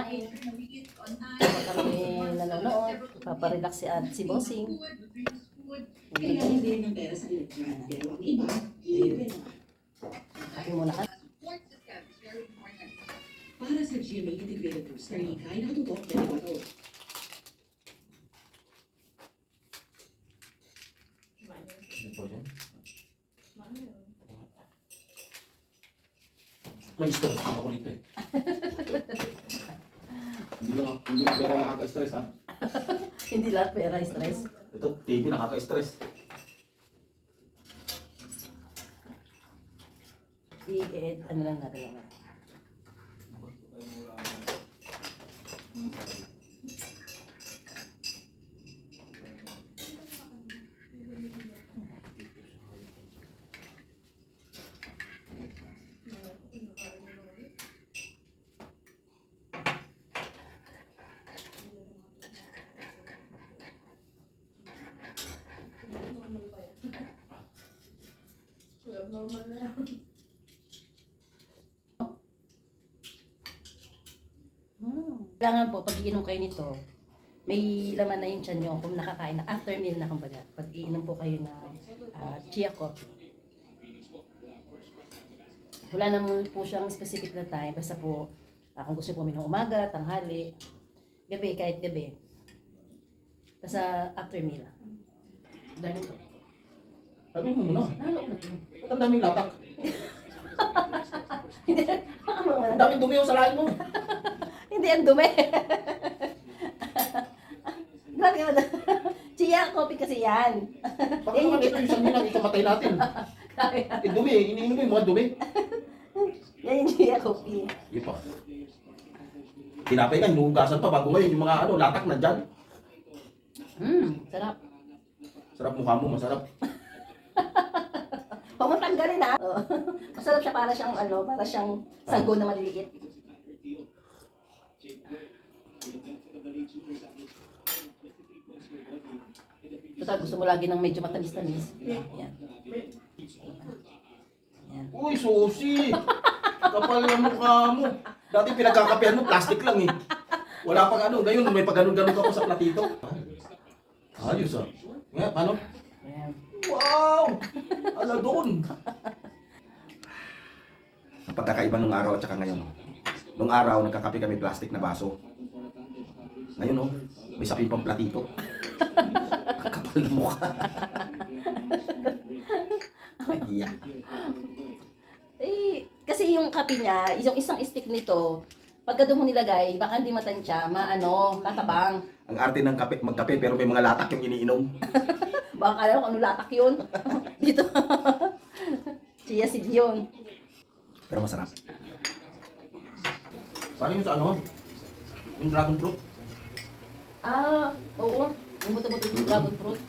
kakain. Kapag kami nanonood, paparelax si Bossing. Kailangan din ng pera sa electric. Pero ang iba, libre na. Kape muna ka. Para sa GMA Integrated Booster, ikay nakatutok 24. May stress ako dito eh. Hindi lang pera nakaka-stress ha. Hindi lahat pera, stress. Ito, TV nakaka-stress. Ano lang natin naman. Normal na yan. Kailangan po, pag iinom kayo nito, may laman na yung tiyan nyo kung nakakain na. After meal na kumbaga, pag iinom po kayo na chia coffee. Wala naman po siyang specific na time, basta po, kung gusto po uminom umaga, tanghali, gabi, kahit gabi. Basta after meal. Dahil ito. Sabi mo muna. Ba't ang daming latak? Ang daming dumi yung salain mo. Hindi, ang dumi. Grabe mo na. Chia coffee kasi yan. Baka naman ito yung isang nilang ikamatay natin. Eh dumi eh, iniinom mo yung mga dumi. Yan yung chia coffee. Hindi pa. Tinapay ka, hinuhugasan pa bago ngayon yung mga latak na dyan. Sarap. Sarap mukha mo, masarap. Pumutang rin ha. Oh. Masarap siya para siyang sago na maliliit. Total, gusto mo lagi ng medyo matamis-tamis. Yan. Yan. Uy, susi! Kapal ng mukha mo. Dati pinagkakapehan mo, plastic lang eh. Wala pang ano, ngayon may pag-ganon-ganon ka pa sa platito. Ayos ah. Nga, paano? Yan. Wow! Ala doon! Ang pagkakaiba nung araw at saka ngayon. Nung araw, nagkakape kami plastic na baso. Ngayon oh, may sapin pang platito. Kapal na mukha. Iya. Eh, kasi yung kape niya, yung isang stick nito, pagka doon mo nilagay, baka hindi matansya, tatabang. Ang arte ng kape, magkape pero may mga latak yung iniinom. Baka kala ko ano latak yun. Dito. Chia seed yun. Pero masarap. Paano yung sa ano? Yung dragon fruit? Oo. Yung buto-buto yung dragon fruit.